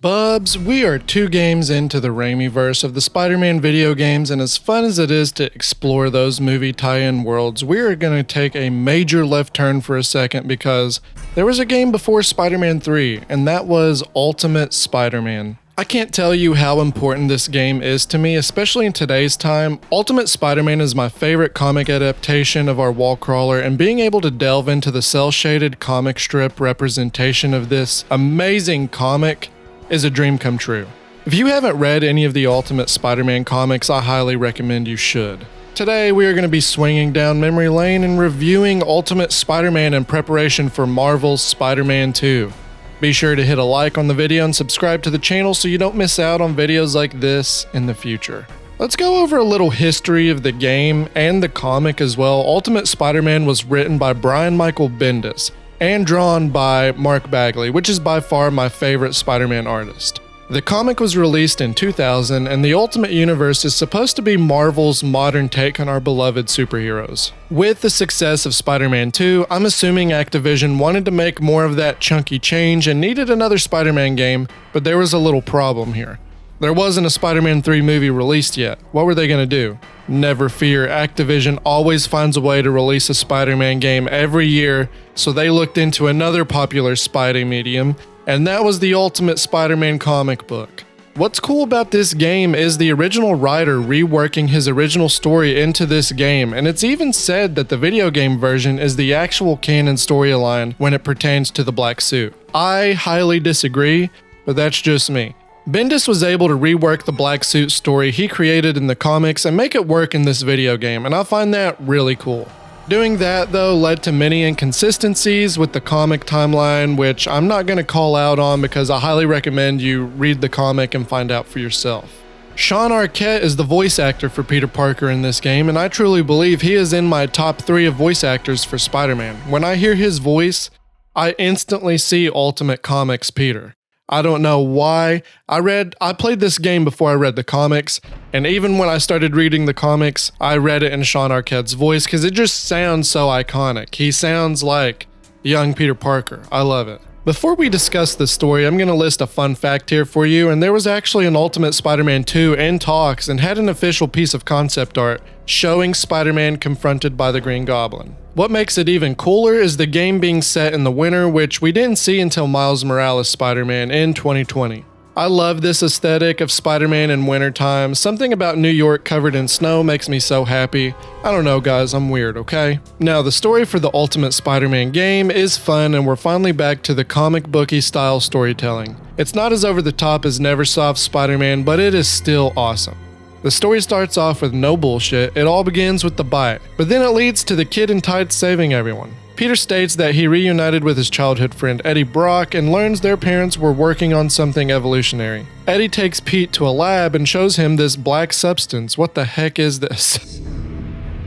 Bubs, we are 2 games into the Raimi-verse of the Spider-Man video games, and as fun as it is to explore those movie tie-in worlds, we are going to take a major left turn for a second because there was a game before Spider-Man 3, and that was Ultimate Spider-Man. I can't tell you how important this game is to me, especially in today's time. Ultimate Spider-Man is my favorite comic adaptation of our wall crawler, and being able to delve into the cel-shaded comic strip representation of this amazing comic is a dream come true. If you haven't read any of the Ultimate Spider-Man comics, I highly recommend you should. Today, we are going to be swinging down memory lane and reviewing Ultimate Spider-Man in preparation for Marvel's Spider-Man 2. Be sure to hit a like on the video and subscribe to the channel so you don't miss out on videos like this in the future. Let's go over a little history of the game and the comic as well. Ultimate Spider-Man was written by Brian Michael Bendis and drawn by Mark Bagley, which is by far my favorite Spider-Man artist. The comic was released in 2000, and the Ultimate Universe is supposed to be Marvel's modern take on our beloved superheroes. With the success of Spider-Man 2, I'm assuming Activision wanted to make more of that chunky change and needed another Spider-Man game, but there was a little problem here. There wasn't a Spider-Man 3 movie released yet. What were they going to do? Never fear, Activision always finds a way to release a Spider-Man game every year, so they looked into another popular Spidey medium, and that was the Ultimate Spider-Man comic book. What's cool about this game is the original writer reworking his original story into this game, and it's even said that the video game version is the actual canon storyline when it pertains to the black suit. I highly disagree, but that's just me. Bendis was able to rework the black suit story he created in the comics and make it work in this video game, and I find that really cool. Doing that, though, led to many inconsistencies with the comic timeline, which I'm not going to call out on because I highly recommend you read the comic and find out for yourself. Sean Arquette is the voice actor for Peter Parker in this game, and I truly believe he is in my top 3 of voice actors for Spider-Man. When I hear his voice, I instantly see Ultimate Comics Peter. I don't know why. I played this game before I read the comics, and even when I started reading the comics, I read it in Sean Arquette's voice because it just sounds so iconic. He sounds like young Peter Parker. I love it. Before we discuss the story, I'm going to list a fun fact here for you, and there was actually an Ultimate Spider-Man 2 in talks and had an official piece of concept art showing Spider-Man confronted by the Green Goblin. What makes it even cooler is the game being set in the winter, which we didn't see until Miles Morales' Spider-Man in 2020. I love this aesthetic of Spider-Man in wintertime. Something about New York covered in snow makes me so happy. I don't know guys, I'm weird, okay? Now the story for the Ultimate Spider-Man game is fun, and we're finally back to the comic booky style storytelling. It's not as over the top as Neversoft's Spider-Man, but it is still awesome. The story starts off with no bullshit, it all begins with the bite, but then it leads to the kid in tights saving everyone. Peter states that he reunited with his childhood friend Eddie Brock and learns their parents were working on something evolutionary. Eddie takes Pete to a lab and shows him this black substance. What the heck is this?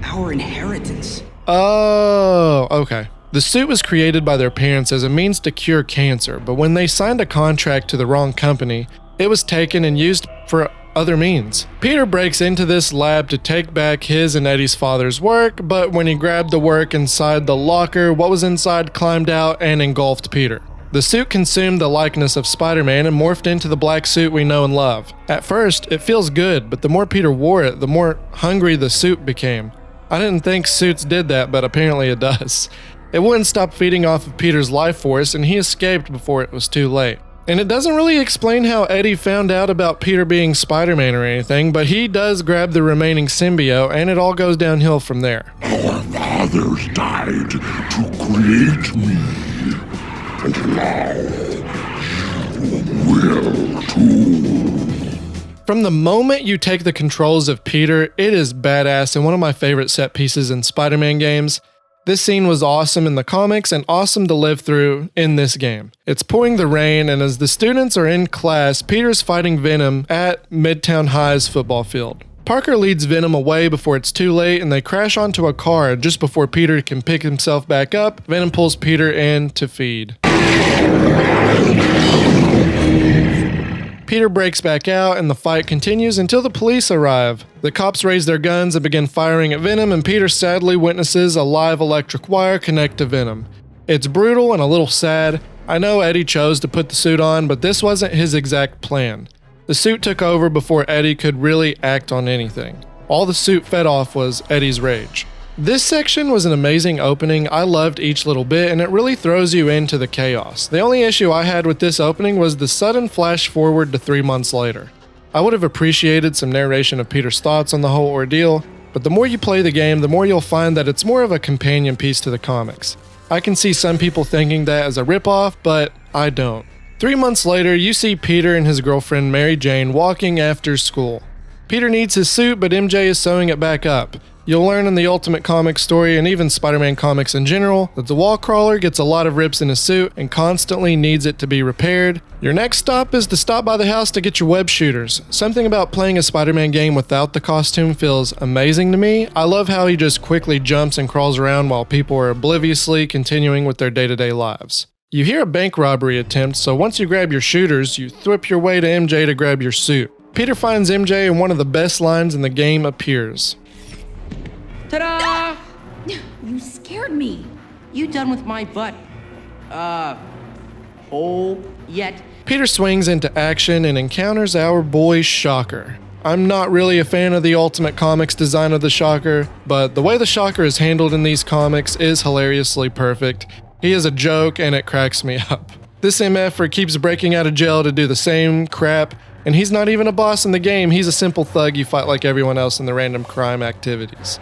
Our inheritance. Oh, okay. The suit was created by their parents as a means to cure cancer, but when they signed a contract to the wrong company, it was taken and used for other means. Peter breaks into this lab to take back his and Eddie's father's work, but when he grabbed the work inside the locker, what was inside climbed out and engulfed Peter. The suit consumed the likeness of Spider-Man and morphed into the black suit we know and love. At first, it feels good, but the more Peter wore it, the more hungry the suit became. I didn't think suits did that, but apparently it does. It wouldn't stop feeding off of Peter's life force, and he escaped before it was too late. And it doesn't really explain how Eddie found out about Peter being Spider-Man or anything, but he does grab the remaining symbiote, and it all goes downhill from there. Our fathers died to create me, and now you will too. From the moment you take the controls of Peter, it is badass and one of my favorite set pieces in Spider-Man games. This scene was awesome in the comics and awesome to live through in this game. It's pouring the rain, and as the students are in class, Peter's fighting Venom at Midtown High's football field. Parker leads Venom away before it's too late, and they crash onto a car. Just before Peter can pick himself back up, Venom pulls Peter in to feed. Peter breaks back out, and the fight continues until the police arrive. The cops raise their guns and begin firing at Venom, and Peter sadly witnesses a live electric wire connect to Venom. It's brutal and a little sad. I know Eddie chose to put the suit on, but this wasn't his exact plan. The suit took over before Eddie could really act on anything. All the suit fed off was Eddie's rage. This section was an amazing opening. I loved each little bit, and it really throws you into the chaos. The only issue I had with this opening was the sudden flash forward to 3 months later. I would have appreciated some narration of Peter's thoughts on the whole ordeal, but the more you play the game, the more you'll find that it's more of a companion piece to the comics. I can see some people thinking that as a ripoff, but I don't. 3 months later, you see Peter and his girlfriend Mary Jane walking after school. Peter needs his suit, but MJ is sewing it back up. You'll learn in the Ultimate Comics story, and even Spider-Man comics in general, that the wall crawler gets a lot of rips in his suit and constantly needs it to be repaired. Your next stop is to stop by the house to get your web shooters. Something about playing a Spider-Man game without the costume feels amazing to me. I love how he just quickly jumps and crawls around while people are obliviously continuing with their day-to-day lives. You hear a bank robbery attempt, so once you grab your shooters, you thwip your way to MJ to grab your suit. Peter finds MJ and one of the best lines in the game appears. Ta-da! You scared me. You done with my butt? Hole yet? Peter swings into action and encounters our boy Shocker. I'm not really a fan of the Ultimate Comics design of the Shocker, but the way the Shocker is handled in these comics is hilariously perfect. He is a joke and it cracks me up. This MFer keeps breaking out of jail to do the same crap, and he's not even a boss in the game. He's a simple thug you fight like everyone else in the random crime activities.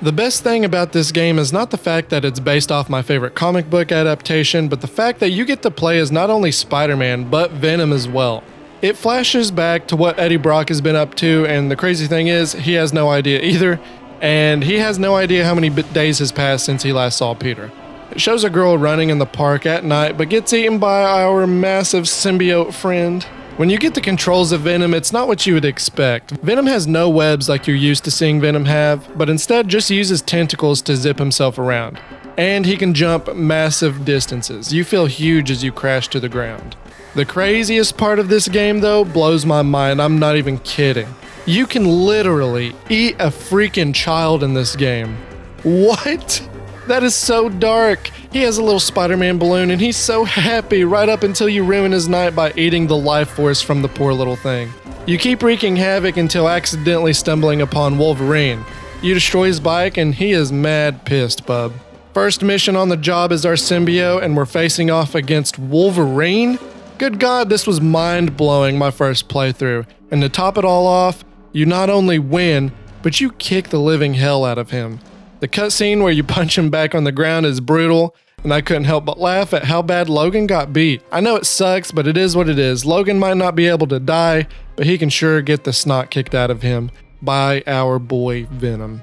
The best thing about this game is not the fact that it's based off my favorite comic book adaptation, but the fact that you get to play as not only Spider-Man, but Venom as well. It flashes back to what Eddie Brock has been up to, and the crazy thing is, he has no idea either, and he has no idea how many days has passed since he last saw Peter. It shows a girl running in the park at night, but gets eaten by our massive symbiote friend. When you get the controls of Venom, it's not what you would expect. Venom has no webs like you're used to seeing Venom have, but instead just uses tentacles to zip himself around. And he can jump massive distances. You feel huge as you crash to the ground. The craziest part of this game, though, blows my mind. I'm not even kidding. You can literally eat a freaking child in this game. What? That is so dark. He has a little Spider-Man balloon and he's so happy right up until you ruin his night by eating the life force from the poor little thing. You keep wreaking havoc until accidentally stumbling upon Wolverine. You destroy his bike and he is mad pissed, bub. First mission on the job is our symbiote and we're facing off against Wolverine? Good God, this was mind-blowing my first playthrough. And to top it all off, you not only win, but you kick the living hell out of him. The cutscene where you punch him back on the ground is brutal, and I couldn't help but laugh at how bad Logan got beat. I know it sucks, but it is what it is. Logan might not be able to die, but he can sure get the snot kicked out of him by our boy Venom.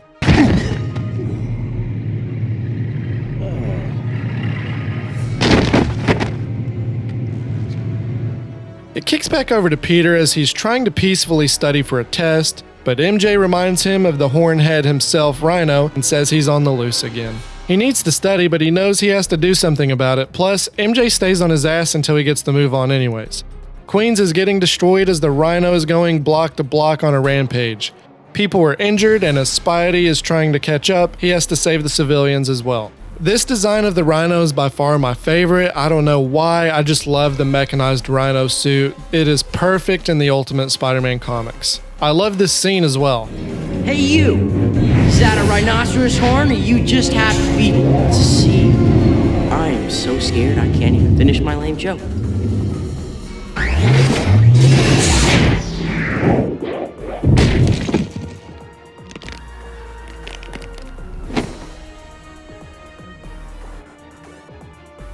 It kicks back over to Peter as he's trying to peacefully study for a test, but MJ reminds him of the hornhead himself, Rhino, and says he's on the loose again. He needs to study, but he knows he has to do something about it. Plus, MJ stays on his ass until he gets the move on anyways. Queens is getting destroyed as the Rhino is going block to block on a rampage. People are injured, and as Spidey is trying to catch up, he has to save the civilians as well. This design of the Rhino is by far my favorite. I don't know why, I just love the mechanized Rhino suit. It is perfect in the Ultimate Spider-Man comics. I love this scene as well. Hey you! Is that a rhinoceros horn or you just have a beetle? Let's see. I am so scared I can't even finish my lame joke.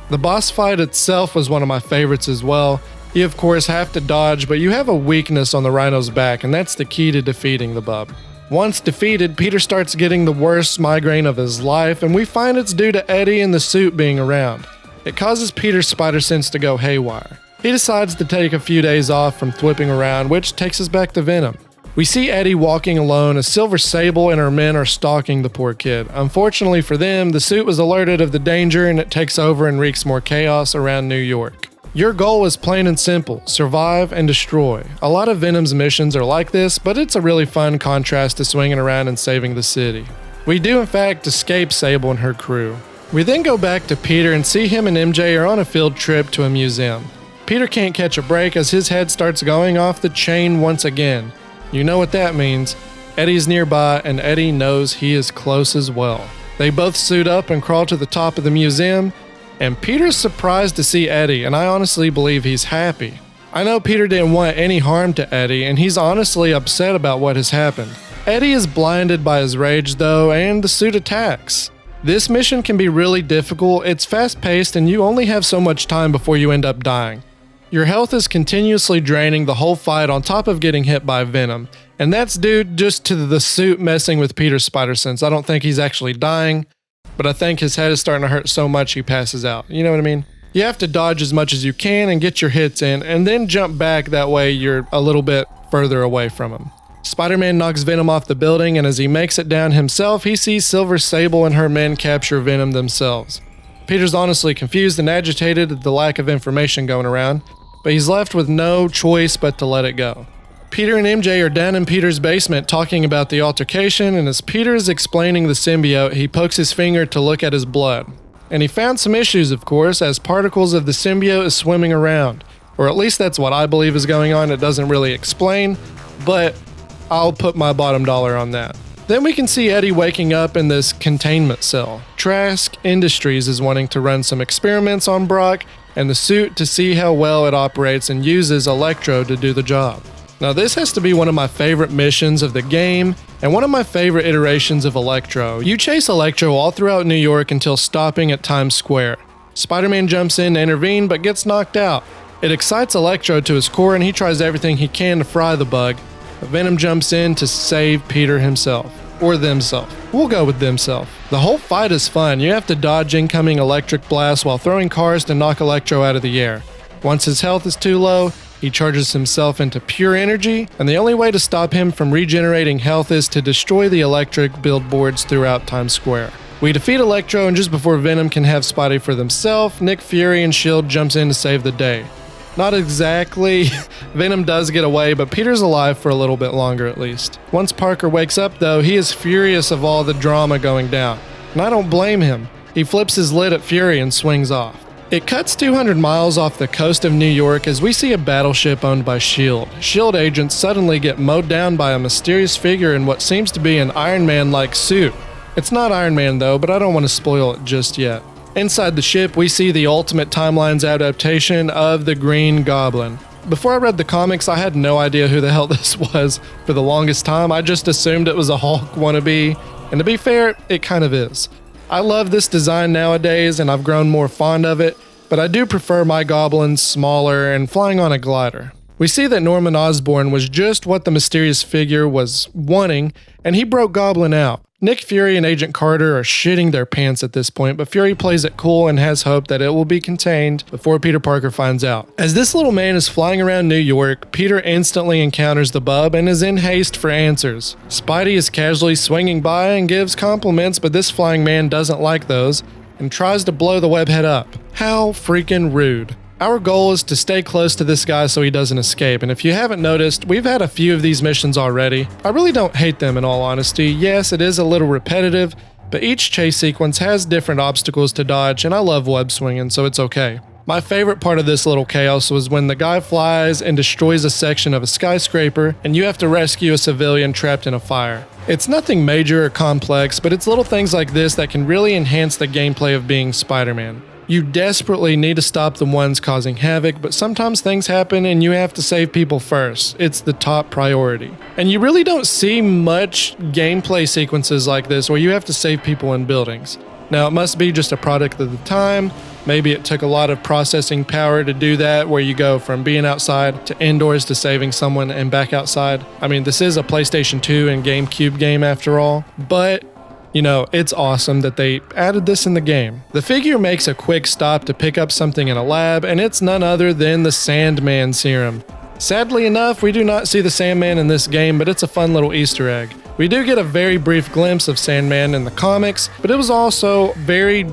The boss fight itself was one of my favorites as well. You of course have to dodge, but you have a weakness on the Rhino's back, and that's the key to defeating the bub. Once defeated, Peter starts getting the worst migraine of his life, and we find it's due to Eddie and the suit being around. It causes Peter's spider sense to go haywire. He decides to take a few days off from thwipping around, which takes us back to Venom. We see Eddie walking alone as Silver Sable and her men are stalking the poor kid. Unfortunately for them, the suit was alerted of the danger and it takes over and wreaks more chaos around New York. Your goal is plain and simple: survive and destroy. A lot of Venom's missions are like this, but it's a really fun contrast to swinging around and saving the city. We do in fact escape Sable and her crew. We then go back to Peter and see him and MJ are on a field trip to a museum. Peter can't catch a break as his head starts going off the chain once again. You know what that means. Eddie's nearby and Eddie knows he is close as well. They both suit up and crawl to the top of the museum, and Peter's surprised to see Eddie, and I honestly believe he's happy. I know Peter didn't want any harm to Eddie, and he's honestly upset about what has happened. Eddie is blinded by his rage though, and the suit attacks. This mission can be really difficult. It's fast-paced and you only have so much time before you end up dying. Your health is continuously draining the whole fight on top of getting hit by Venom, and that's due just to the suit messing with Peter's spider sense. I don't think he's actually dying, but I think his head is starting to hurt so much he passes out. You know what I mean? You have to dodge as much as you can and get your hits in, and then jump back, that way you're a little bit further away from him. Spider-Man knocks Venom off the building, and as he makes it down himself, he sees Silver Sable and her men capture Venom themselves. Peter's honestly confused and agitated at the lack of information going around, but he's left with no choice but to let it go. Peter and MJ are down in Peter's basement talking about the altercation, and as Peter is explaining the symbiote, he pokes his finger to look at his blood. And he found some issues, of course, as particles of the symbiote is swimming around. Or at least that's what I believe is going on. It doesn't really explain, but I'll put my bottom dollar on that. Then we can see Eddie waking up in this containment cell. Trask Industries is wanting to run some experiments on Brock and the suit to see how well it operates, and uses Electro to do the job. Now this has to be one of my favorite missions of the game, and one of my favorite iterations of Electro. You chase Electro all throughout New York until stopping at Times Square. Spider-Man jumps in to intervene but gets knocked out. It excites Electro to his core and he tries everything he can to fry the bug, but Venom jumps in to save Peter himself. Or themself. We'll go with themself. The whole fight is fun. You have to dodge incoming electric blasts while throwing cars to knock Electro out of the air. Once his health is too low, he charges himself into pure energy, and the only way to stop him from regenerating health is to destroy the electric billboards throughout Times Square. We defeat Electro, and just before Venom can have Spidey for themselves, Nick Fury and S.H.I.E.L.D. jumps in to save the day. Not exactly. Venom does get away, but Peter's alive for a little bit longer at least. Once Parker wakes up though, he is furious of all the drama going down. And I don't blame him. He flips his lid at Fury and swings off. It cuts 200 miles off the coast of New York as we see a battleship owned by S.H.I.E.L.D. S.H.I.E.L.D. agents suddenly get mowed down by a mysterious figure in what seems to be an Iron Man-like suit. It's not Iron Man though, but I don't want to spoil it just yet. Inside the ship, we see the Ultimate Timelines adaptation of the Green Goblin. Before I read the comics, I had no idea who the hell this was for the longest time. I just assumed it was a Hulk wannabe, and to be fair, it kind of is. I love this design nowadays, and I've grown more fond of it, but I do prefer my Goblins smaller and flying on a glider. We see that Norman Osborn was just what the mysterious figure was wanting, and he broke Goblin out. Nick Fury and Agent Carter are shitting their pants at this point, but Fury plays it cool and has hope that it will be contained before Peter Parker finds out. As this little man is flying around New York, Peter instantly encounters the bub and is in haste for answers. Spidey is casually swinging by and gives compliments, but this flying man doesn't like those and tries to blow the webhead up. How freaking rude. Our goal is to stay close to this guy so he doesn't escape, and if you haven't noticed, we've had a few of these missions already. I really don't hate them in all honesty. Yes, it is a little repetitive, but each chase sequence has different obstacles to dodge, and I love web swinging, so it's okay. My favorite part of this little chaos was when the guy flies and destroys a section of a skyscraper, and you have to rescue a civilian trapped in a fire. It's nothing major or complex, but it's little things like this that can really enhance the gameplay of being Spider-Man. You desperately need to stop the ones causing havoc, but sometimes things happen and you have to save people first. It's the top priority. And you really don't see much gameplay sequences like this where you have to save people in buildings. Now, it must be just a product of the time. Maybe it took a lot of processing power to do that, where you go from being outside to indoors to saving someone and back outside. I mean, this is a PlayStation 2 and GameCube game after all, but you know, it's awesome that they added this in the game. The figure makes a quick stop to pick up something in a lab, and it's none other than the Sandman serum. Sadly enough, we do not see the Sandman in this game, but it's a fun little Easter egg. We do get a very brief glimpse of Sandman in the comics, but it was also very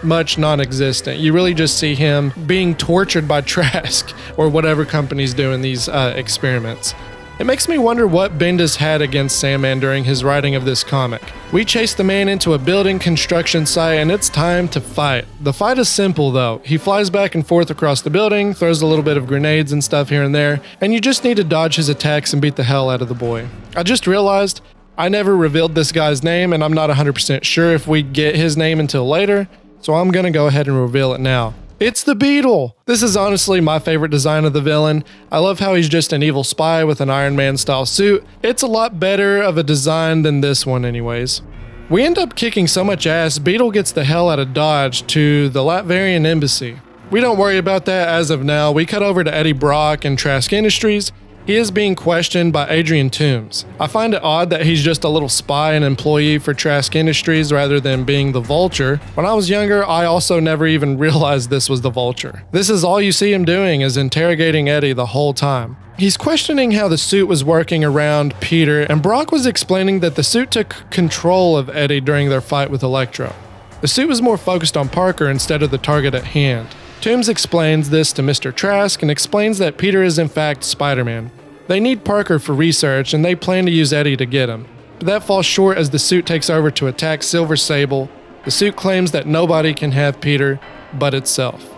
much non-existent. You really just see him being tortured by Trask or whatever company's doing these experiments. It makes me wonder what Bendis had against Sandman during his writing of this comic. We chase the man into a building construction site and it's time to fight. The fight is simple though. He flies back and forth across the building, throws a little bit of grenades and stuff here and there, and you just need to dodge his attacks and beat the hell out of the boy. I just realized I never revealed this guy's name and I'm not 100% sure if we get his name until later, so I'm gonna go ahead and reveal it now. It's the Beetle! This is honestly my favorite design of the villain. I love how he's just an evil spy with an Iron Man style suit. It's a lot better of a design than this one anyways. We end up kicking so much ass, Beetle gets the hell out of Dodge to the Latvian embassy. We don't worry about that as of now. We cut over to Eddie Brock and Trask Industries. He is being questioned by Adrian Toomes. I find it odd that he's just a little spy and employee for Trask Industries rather than being the Vulture. When I was younger, I also never even realized this was the Vulture. This is all you see him doing, is interrogating Eddie the whole time. He's questioning how the suit was working around Peter, and Brock was explaining that the suit took control of Eddie during their fight with Electro. The suit was more focused on Parker instead of the target at hand. Toomes explains this to Mr. Trask and explains that Peter is in fact Spider-Man. They need Parker for research and they plan to use Eddie to get him. But that falls short as the suit takes over to attack Silver Sable. The suit claims that nobody can have Peter but itself.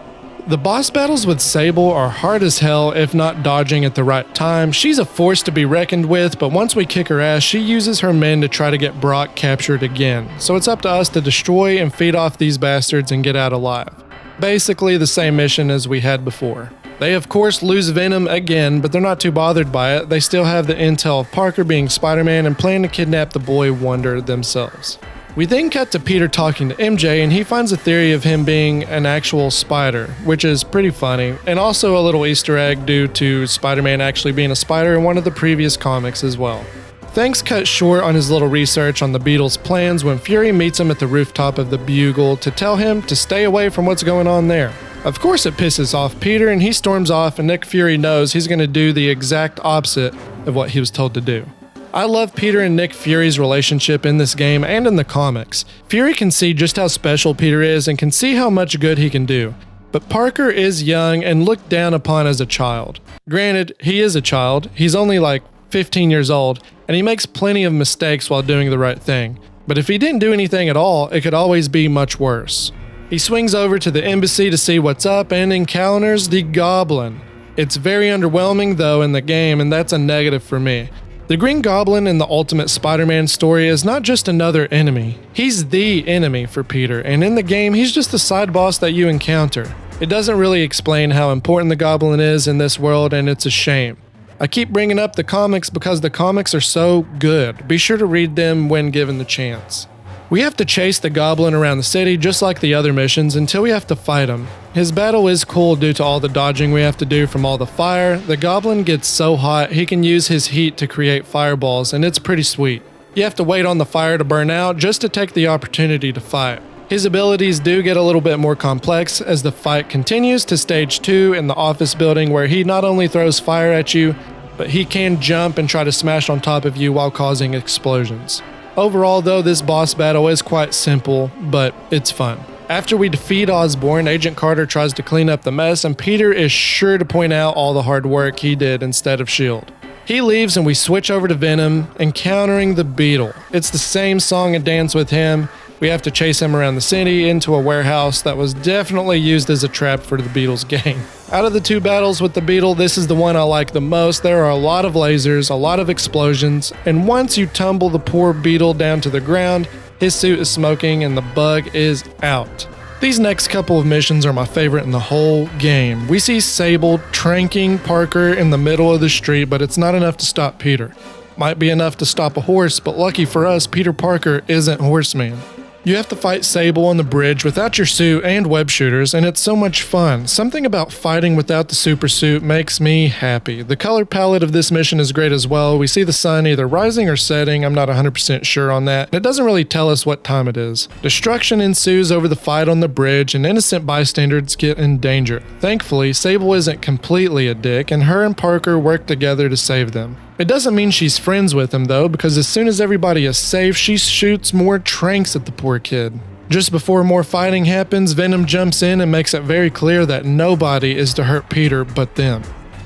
The boss battles with Sable are hard as hell if not dodging at the right time. She's a force to be reckoned with, but once we kick her ass, she uses her men to try to get Brock captured again. So it's up to us to destroy and feed off these bastards and get out alive. Basically the same mission as we had before. They of course lose Venom again, but they're not too bothered by it. They still have the intel of Parker being Spider-Man and plan to kidnap the boy Wonder themselves. We then cut to Peter talking to MJ and he finds a theory of him being an actual spider, which is pretty funny, and also a little Easter egg due to Spider-Man actually being a spider in one of the previous comics as well. Things cut short on his little research on the Beetle's plans when Fury meets him at the rooftop of the Bugle to tell him to stay away from what's going on there. Of course it pisses off Peter and he storms off, and Nick Fury knows he's going to do the exact opposite of what he was told to do. I love Peter and Nick Fury's relationship in this game and in the comics. Fury can see just how special Peter is and can see how much good he can do. But Parker is young and looked down upon as a child. Granted, he is a child. He's only like 15 years old, and he makes plenty of mistakes while doing the right thing. But if he didn't do anything at all, it could always be much worse. He swings over to the embassy to see what's up and encounters the Goblin. It's very underwhelming though in the game, and that's a negative for me. The Green Goblin in the Ultimate Spider-Man story is not just another enemy. He's the enemy for Peter, and in the game he's just the side boss that you encounter. It doesn't really explain how important the Goblin is in this world, and it's a shame. I keep bringing up the comics because the comics are so good. Be sure to read them when given the chance. We have to chase the Goblin around the city just like the other missions until we have to fight him. His battle is cool due to all the dodging we have to do from all the fire. The Goblin gets so hot he can use his heat to create fireballs, and it's pretty sweet. You have to wait on the fire to burn out just to take the opportunity to fight. His abilities do get a little bit more complex as the fight continues to stage 2 in the office building, where he not only throws fire at you, but he can jump and try to smash on top of you while causing explosions. Overall though, this boss battle is quite simple, but it's fun. After we defeat Osborn, Agent Carter tries to clean up the mess, and Peter is sure to point out all the hard work he did instead of S.H.I.E.L.D. He leaves and we switch over to Venom, encountering the Beetle. It's the same song and dance with him. We have to chase him around the city into a warehouse that was definitely used as a trap for the Beetle's gang. Out of the two battles with the Beetle, this is the one I like the most. There are a lot of lasers, a lot of explosions, and once you tumble the poor Beetle down to the ground, his suit is smoking and the bug is out. These next couple of missions are my favorite in the whole game. We see Sable tranking Parker in the middle of the street, but it's not enough to stop Peter. Might be enough to stop a horse, but lucky for us, Peter Parker isn't Horseman. You have to fight Sable on the bridge without your suit and web shooters, and it's so much fun. Something about fighting without the super suit makes me happy. The color palette of this mission is great as well. We see the sun either rising or setting, I'm not 100% sure on that. It doesn't really tell us what time it is. Destruction ensues over the fight on the bridge, and innocent bystanders get in danger. Thankfully, Sable isn't completely a dick, and her and Parker work together to save them. It doesn't mean she's friends with him though, because as soon as everybody is safe, she shoots more tranks at the poor kid. Just before more fighting happens, Venom jumps in and makes it very clear that nobody is to hurt Peter but them.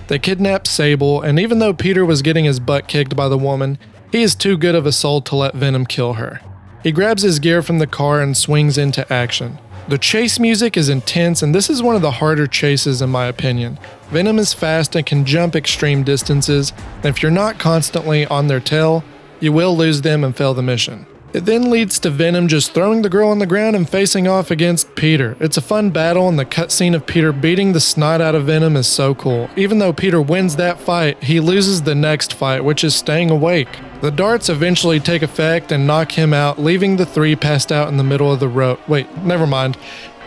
They kidnap Sable, and even though Peter was getting his butt kicked by the woman, he is too good of a soul to let Venom kill her. He grabs his gear from the car and swings into action. The chase music is intense, and this is one of the harder chases in my opinion. Venom is fast and can jump extreme distances, and if you're not constantly on their tail, you will lose them and fail the mission. It then leads to Venom just throwing the girl on the ground and facing off against Peter. It's a fun battle, and the cutscene of Peter beating the snot out of Venom is so cool. Even though Peter wins that fight, he loses the next fight, which is staying awake. The darts eventually take effect and knock him out, leaving the three passed out in the middle of the road. Wait, never mind.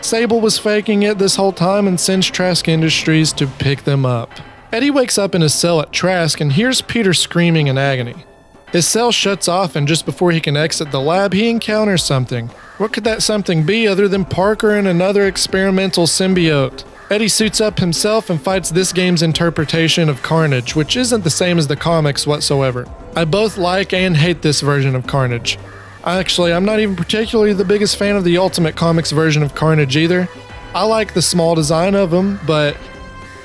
Sable was faking it this whole time and sends Trask Industries to pick them up. Eddie wakes up in his cell at Trask and hears Peter screaming in agony. His cell shuts off, and just before he can exit the lab, he encounters something. What could that something be other than Parker and another experimental symbiote? Eddie suits up himself and fights this game's interpretation of Carnage, which isn't the same as the comics whatsoever. I both like and hate this version of Carnage. I'm not even particularly the biggest fan of the Ultimate Comics version of Carnage either. I like the small design of him, but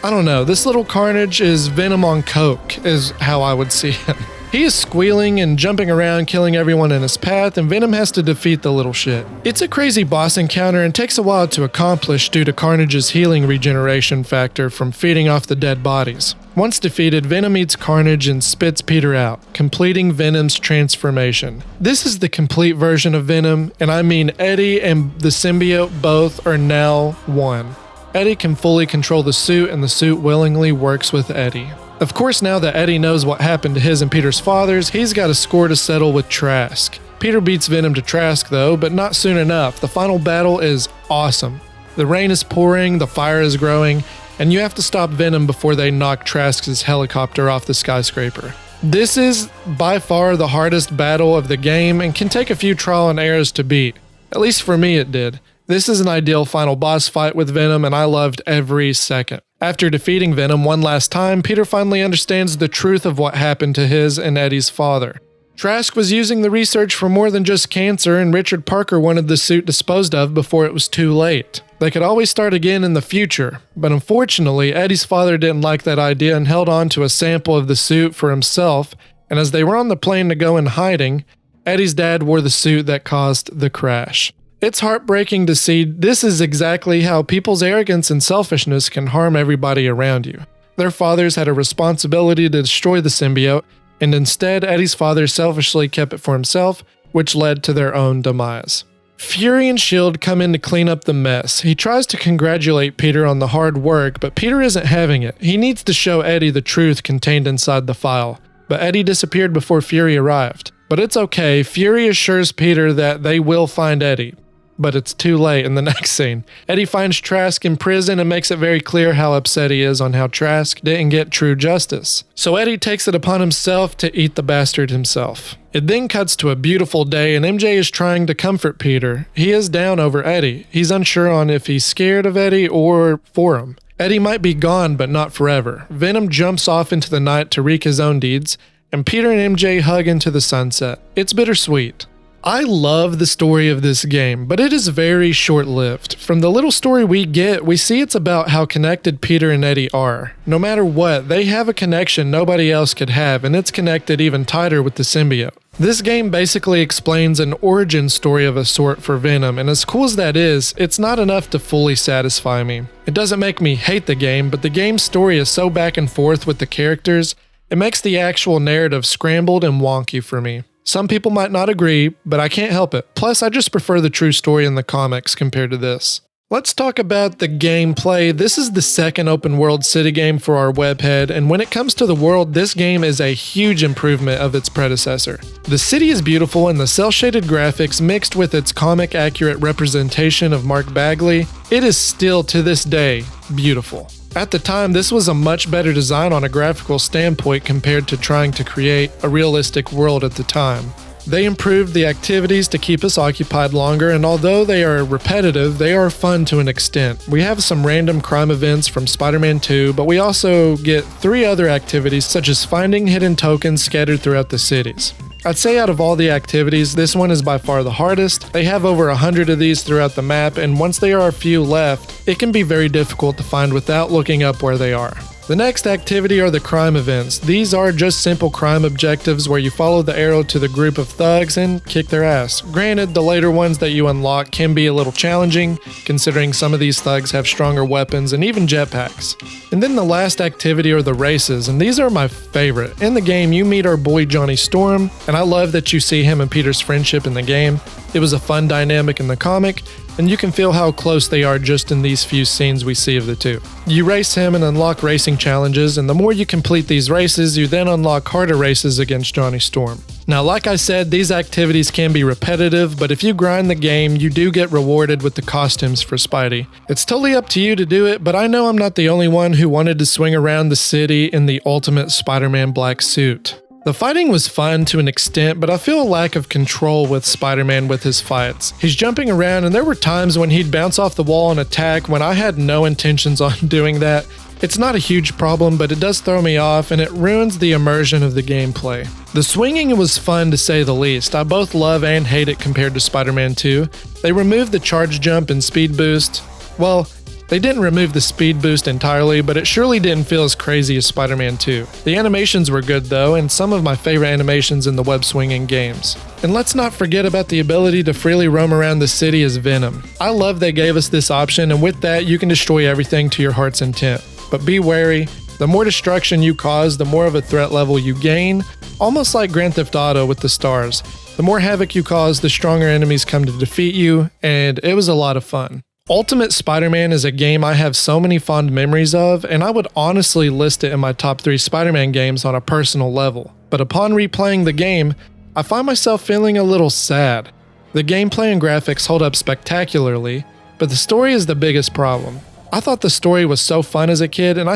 I don't know, this little Carnage is Venom on coke, is how I would see him. He is squealing and jumping around, killing everyone in his path, and Venom has to defeat the little shit. It's a crazy boss encounter and takes a while to accomplish due to Carnage's healing regeneration factor from feeding off the dead bodies. Once defeated, Venom eats Carnage and spits Peter out, completing Venom's transformation. This is the complete version of Venom, and I mean Eddie and the symbiote both are now one. Eddie can fully control the suit, and the suit willingly works with Eddie. Of course, now that Eddie knows what happened to his and Peter's fathers, he's got a score to settle with Trask. Peter beats Venom to Trask though, but not soon enough. The final battle is awesome. The rain is pouring, the fire is growing, and you have to stop Venom before they knock Trask's helicopter off the skyscraper. This is by far the hardest battle of the game and can take a few trial and errors to beat. At least for me it did. This is an ideal final boss fight with Venom, and I loved every second. After defeating Venom one last time, Peter finally understands the truth of what happened to his and Eddie's father. Trask was using the research for more than just cancer, and Richard Parker wanted the suit disposed of before it was too late. They could always start again in the future, but unfortunately, Eddie's father didn't like that idea and held on to a sample of the suit for himself, and as they were on the plane to go in hiding, Eddie's dad wore the suit that caused the crash. It's heartbreaking to see this is exactly how people's arrogance and selfishness can harm everybody around you. Their fathers had a responsibility to destroy the symbiote, and instead Eddie's father selfishly kept it for himself, which led to their own demise. Fury and S.H.I.E.L.D. come in to clean up the mess. He tries to congratulate Peter on the hard work, but Peter isn't having it. He needs to show Eddie the truth contained inside the file. But Eddie disappeared before Fury arrived. But it's okay, Fury assures Peter that they will find Eddie. But it's too late in the next scene. Eddie finds Trask in prison and makes it very clear how upset he is on how Trask didn't get true justice. So Eddie takes it upon himself to eat the bastard himself. It then cuts to a beautiful day and MJ is trying to comfort Peter. He is down over Eddie. He's unsure on if he's scared of Eddie or for him. Eddie might be gone, but not forever. Venom jumps off into the night to wreak his own deeds, and Peter and MJ hug into the sunset. It's bittersweet. I love the story of this game, but it is very short-lived. From the little story we get, we see it's about how connected Peter and Eddie are. No matter what, they have a connection nobody else could have, and it's connected even tighter with the symbiote. This game basically explains an origin story of a sort for Venom, and as cool as that is, it's not enough to fully satisfy me. It doesn't make me hate the game, but the game's story is so back and forth with the characters, it makes the actual narrative scrambled and wonky for me. Some people might not agree, but I can't help it. Plus, I just prefer the true story in the comics compared to this. Let's talk about the gameplay. This is the second open world city game for our webhead, and when it comes to the world, this game is a huge improvement of its predecessor. The city is beautiful, and the cel-shaded graphics mixed with its comic-accurate representation of Mark Bagley, it is still, to this day, beautiful. At the time, this was a much better design on a graphical standpoint compared to trying to create a realistic world at the time. They improved the activities to keep us occupied longer, and although they are repetitive, they are fun to an extent. We have some random crime events from Spider-Man 2, but we also get 3 other activities such as finding hidden tokens scattered throughout the cities. I'd say out of all the activities, this one is by far the hardest. They have over 100 of these throughout the map, and once there are a few left, it can be very difficult to find without looking up where they are. The next activity are the crime events. These are just simple crime objectives where you follow the arrow to the group of thugs and kick their ass. Granted, the later ones that you unlock can be a little challenging, considering some of these thugs have stronger weapons and even jetpacks. And then the last activity are the races, and these are my favorite. In the game, you meet our boy Johnny Storm, and I love that you see him and Peter's friendship in the game. It was a fun dynamic in the comic, and you can feel how close they are just in these few scenes we see of the two. You race him and unlock racing challenges, and the more you complete these races, you then unlock harder races against Johnny Storm. Now, like I said, these activities can be repetitive, but if you grind the game, you do get rewarded with the costumes for Spidey. It's totally up to you to do it, but I know I'm not the only one who wanted to swing around the city in the ultimate Spider-Man black suit. The fighting was fun to an extent, but I feel a lack of control with Spider-Man with his fights. He's jumping around, and there were times when he'd bounce off the wall and attack when I had no intentions on doing that. It's not a huge problem, but it does throw me off, and it ruins the immersion of the gameplay. The swinging was fun to say the least. I both love and hate it compared to Spider-Man 2. They removed the charge jump and speed boost. Well, they didn't remove the speed boost entirely, but it surely didn't feel as crazy as Spider-Man 2. The animations were good though, and some of my favorite animations in the web swinging games. And let's not forget about the ability to freely roam around the city as Venom. I love they gave us this option, and with that you can destroy everything to your heart's intent. But be wary, the more destruction you cause, the more of a threat level you gain, almost like Grand Theft Auto with the stars. The more havoc you cause, the stronger enemies come to defeat you, and it was a lot of fun. Ultimate Spider-Man is a game I have so many fond memories of, and I would honestly list it in my top 3 Spider-Man games on a personal level. But upon replaying the game, I find myself feeling a little sad. The gameplay and graphics hold up spectacularly, but the story is the biggest problem. I thought the story was so fun as a kid, and I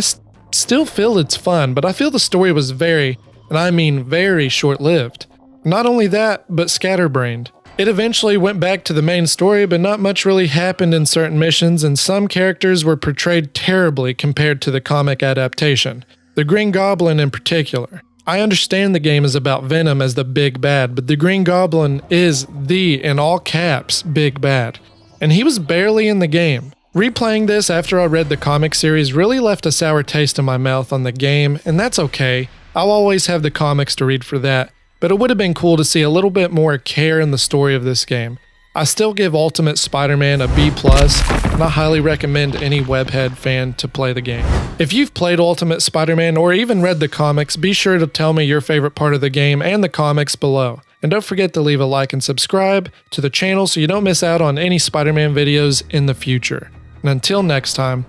still feel it's fun, but I feel the story was very, and I mean very short-lived. Not only that, but scatterbrained. It eventually went back to the main story, but not much really happened in certain missions, and some characters were portrayed terribly compared to the comic adaptation. The Green Goblin in particular. I understand the game is about Venom as the big bad, but the Green Goblin is the, in all caps, big bad. And he was barely in the game. Replaying this after I read the comic series really left a sour taste in my mouth on the game, and that's okay. I'll always have the comics to read for that. But it would have been cool to see a little bit more care in the story of this game. I still give Ultimate Spider-Man a B+, and I highly recommend any webhead fan to play the game. If you've played Ultimate Spider-Man or even read the comics, be sure to tell me your favorite part of the game and the comics below. And don't forget to leave a like and subscribe to the channel so you don't miss out on any Spider-Man videos in the future. And until next time,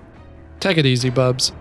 take it easy, bubs.